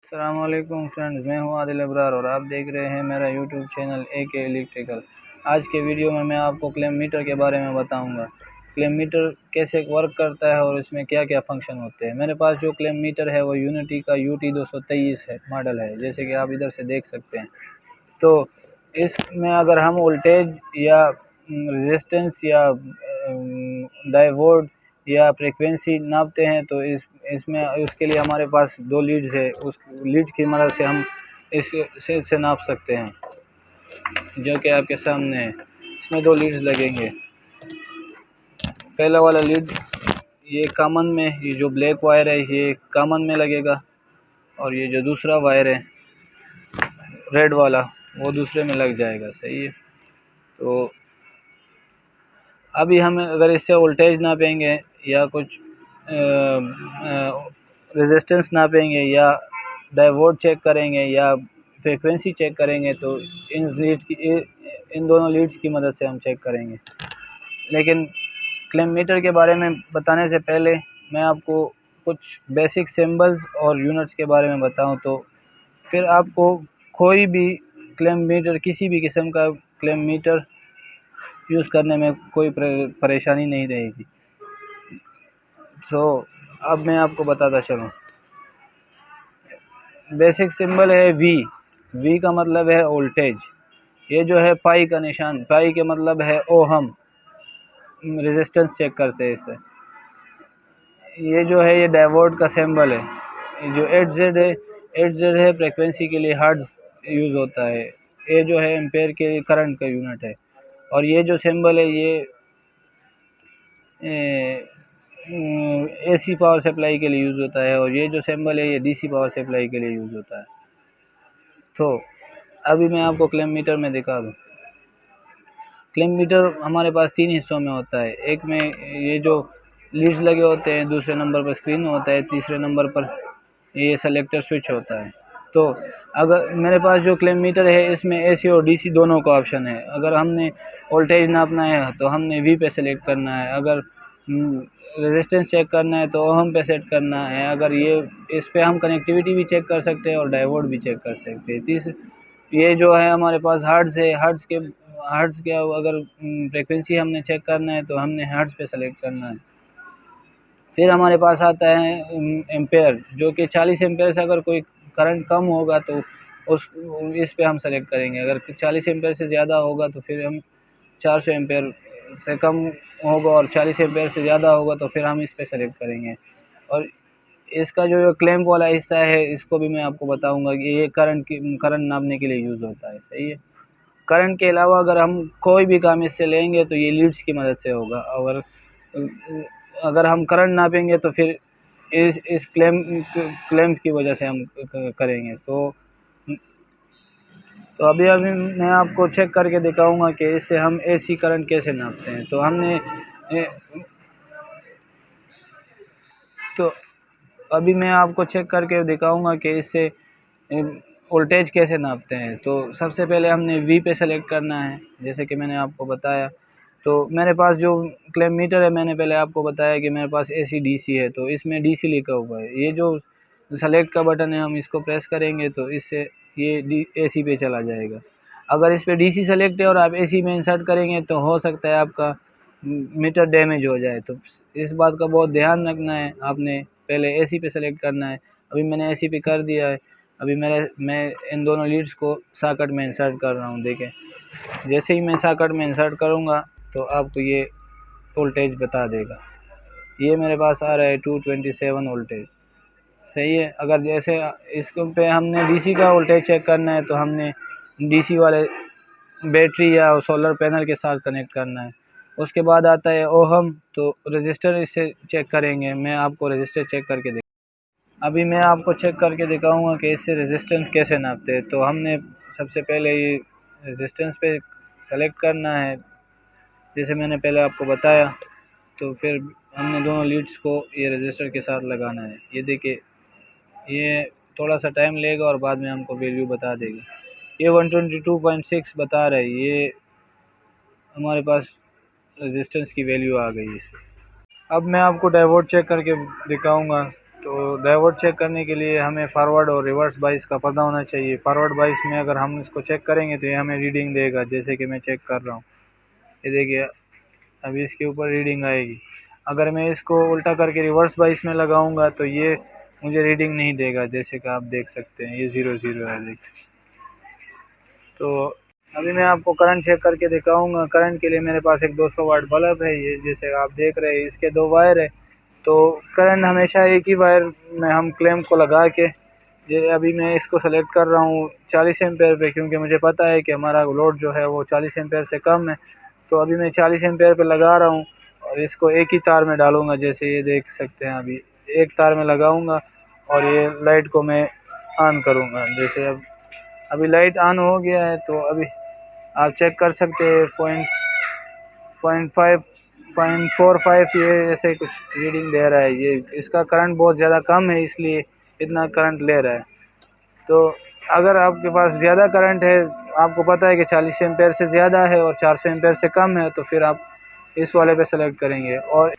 अस्सलाम वालेकुम फ्रेंड्स, मैं हूं आदिल अबरार और आप देख रहे हैं मेरा यूट्यूब चैनल AK इलेक्ट्रिकल। आज के वीडियो में मैं आपको क्लेम मीटर के बारे में बताऊंगा। क्लेम मीटर कैसे वर्क करता है और इसमें क्या क्या फंक्शन होते हैं। मेरे पास जो क्लेम मीटर है वो यूनिटी का UT 223 है मॉडल है, जैसे कि आप इधर से देख सकते हैं। तो इसमें अगर हम वोल्टेज या रेजिस्टेंस या डायोड या फ्रीक्वेंसी नापते हैं तो इसमें उसके लिए हमारे पास दो लीड्स है। उस लीड की मदद से हम इस से नाप सकते हैं, जो कि आपके सामने है। इसमें दो लीड्स लगेंगे। पहला वाला लीड ये कॉमन में, ये जो ब्लैक वायर है ये कॉमन में लगेगा, और ये जो दूसरा वायर है रेड वाला वो दूसरे में लग जाएगा। सही है। तो अभी हम अगर इससे वोल्टेज नापेंगे या कुछ रेजिस्टेंस नापेंगे या डायोड चेक करेंगे या फ्रीक्वेंसी चेक करेंगे तो इन दोनों लीड्स की मदद से हम चेक करेंगे। लेकिन क्लेम मीटर के बारे में बताने से पहले मैं आपको कुछ बेसिक सिंबल्स और यूनिट्स के बारे में बताऊं, तो फिर आपको कोई भी क्लेम मीटर, किसी भी किस्म का क्लेम मीटर यूज़ करने में कोई परेशानी नहीं रहेगी। अब मैं आपको बताता चलूँ। बेसिक सिंबल है वी का मतलब है वोल्टेज। ये जो है पाई का निशान, पाई के मतलब है ओहम, रेजिस्टेंस चेक करते हैं इससे। ये जो है ये डायोड का सिंबल है। ये जो 8Z है फ्रीक्वेंसी के लिए हर्ट्ज यूज़ होता है। ये जो है एम्पेयर के करंट का यूनिट है। और ये जो सिंबल है ये AC पावर सप्लाई के लिए यूज़ होता है, और ये जो सिंबल है ये DC पावर सप्लाई के लिए यूज़ होता है। तो अभी मैं आपको क्लेम मीटर में दिखा दूँ। क्लेम मीटर हमारे पास 3 हिस्सों में होता है। एक में ये जो लीड्स लगे होते हैं, दूसरे नंबर पर स्क्रीन होता है, तीसरे नंबर पर ये सेलेक्टर स्विच होता है। तो अगर मेरे पास जो क्लेम मीटर है इसमें AC और DC दोनों का ऑप्शन है। अगर हमने वोल्टेज नापना है तो हमने V पे सेलेक्ट करना है। अगर रेजिस्टेंस चेक करना है तो ओहम पे सेट करना है। अगर ये इस पे हम कनेक्टिविटी भी चेक कर सकते हैं और डायोड भी चेक कर सकते हैं। ये जो है हमारे पास हर्ट्ज है। हर्ट्ज के अगर फ्रीक्वेंसी हमने चेक करना है तो हमने हर्ट्ज पे सेलेक्ट करना है। फिर हमारे पास आता है एम्पेयर, जो कि 40 एम्पेयर से अगर कोई करंट कम होगा तो इस पे हम सेलेक्ट करेंगे। अगर 40 एम्पेयर से ज़्यादा होगा तो फिर हम 400 एम्पेयर से कम होगा, और 40 एम्पेयर से ज़्यादा होगा तो फिर हम इस पे सेलेक्ट करेंगे। और इसका जो क्लैंप वाला हिस्सा है इसको भी मैं आपको बताऊंगा कि ये करंट नापने के लिए यूज़ होता है। सही है। करंट के अलावा अगर हम कोई भी काम इससे लेंगे तो ये लीड्स की मदद से होगा। अगर हम करंट नापेंगे तो फिर इस क्लैंप की वजह से हम करेंगे। तो अभी मैं आपको चेक करके दिखाऊंगा कि इससे हम AC करंट कैसे नापते हैं। तो अभी मैं आपको चेक करके दिखाऊंगा कि इससे वोल्टेज कैसे नापते हैं। तो सबसे पहले हमने V पे सेलेक्ट करना है, जैसे कि मैंने आपको बताया। तो मेरे पास जो क्लेम मीटर है, मैंने पहले आपको बताया कि मेरे पास AC DC है, तो इसमें DC लिखा हुआ है। ये जो सेलेक्ट का बटन है, हम इसको प्रेस करेंगे तो इससे ये AC पे चला जाएगा। अगर इस पर DC सेलेक्ट है और आप AC में इंसर्ट करेंगे तो हो सकता है आपका मीटर डैमेज हो जाए। तो इस बात का बहुत ध्यान रखना है। आपने पहले AC पे सेलेक्ट करना है। अभी मैंने AC पे कर दिया है। अभी मैं इन दोनों लीड्स को सॉकेट में इंसर्ट कर रहा हूँ। देखें, जैसे ही मैं सॉकेट में इंसर्ट करूँगा तो आपको ये वोल्टेज बता देगा। ये मेरे पास आ रहा है 227 वोल्टेज। सही है। अगर जैसे इसको पे हमने DC का वोल्टेज चेक करना है तो हमने DC वाले बैटरी या सोलर पैनल के साथ कनेक्ट करना है। उसके बाद आता है ओहम, तो रजिस्टर इससे चेक करेंगे। मैं आपको रजिस्टर चेक करके अभी मैं आपको चेक करके दिखाऊंगा कि इससे रेजिस्टेंस कैसे नापते हैं। तो हमने सबसे पहले ये रेजिस्टेंस पे सेलेक्ट करना है, जैसे मैंने पहले आपको बताया। तो फिर हमने दोनों लीड्स को ये रजिस्टर के साथ लगाना है। ये देखिए, ये थोड़ा सा टाइम लेगा और बाद में हमको वैल्यू बता देगा। ये 122.6 बता रहा है। ये हमारे पास रेजिस्टेंस की वैल्यू आ गई है इसकी। अब मैं आपको डायोड चेक करके दिखाऊंगा तो डायोड चेक करने के लिए हमें फॉरवर्ड और रिवर्स बाइस का पता होना चाहिए। फॉरवर्ड बाइस में अगर हम इसको चेक करेंगे तो ये हमें रीडिंग देगा, जैसे कि मैं चेक कर रहा हूँ, ये देखिए अभी इसके ऊपर रीडिंग आएगी। अगर मैं इसको उल्टा करके रिवर्स बाइस में लगाऊंगा तो ये मुझे रीडिंग नहीं देगा, जैसे कि आप देख सकते हैं ये 0 है देखिए। तो अभी मैं आपको करंट चेक करके दिखाऊंगा। करंट के लिए मेरे पास एक 200 वाट बल्ब है, ये जैसे आप देख रहे हैं इसके 2 वायर है। तो करंट हमेशा एक ही वायर में हम क्लैंप को लगा के, ये अभी मैं इसको सेलेक्ट कर रहा हूँ 40 एम्पेयर पे, क्योंकि मुझे पता है कि हमारा लोड जो है वो 40 एम्पेयर से कम है। तो अभी मैं 40 एम्पेयर पे लगा रहा हूँ और इसको एक ही तार में डालूंगा, जैसे ये देख सकते हैं। अभी एक तार में लगाऊंगा और ये लाइट को मैं ऑन करूंगा। जैसे अब अभी लाइट ऑन हो गया है, तो अभी आप चेक कर सकते हैं 0.45 ये ऐसे कुछ रीडिंग दे रहा है। ये इसका करंट बहुत ज़्यादा कम है, इसलिए इतना करंट ले रहा है। तो अगर आपके पास ज़्यादा करंट है, आपको पता है कि 40 एम्पेयर से ज़्यादा है और 400 एम्पेयर से कम है, तो फिर आप इस वाले पे सेलेक्ट करेंगे। और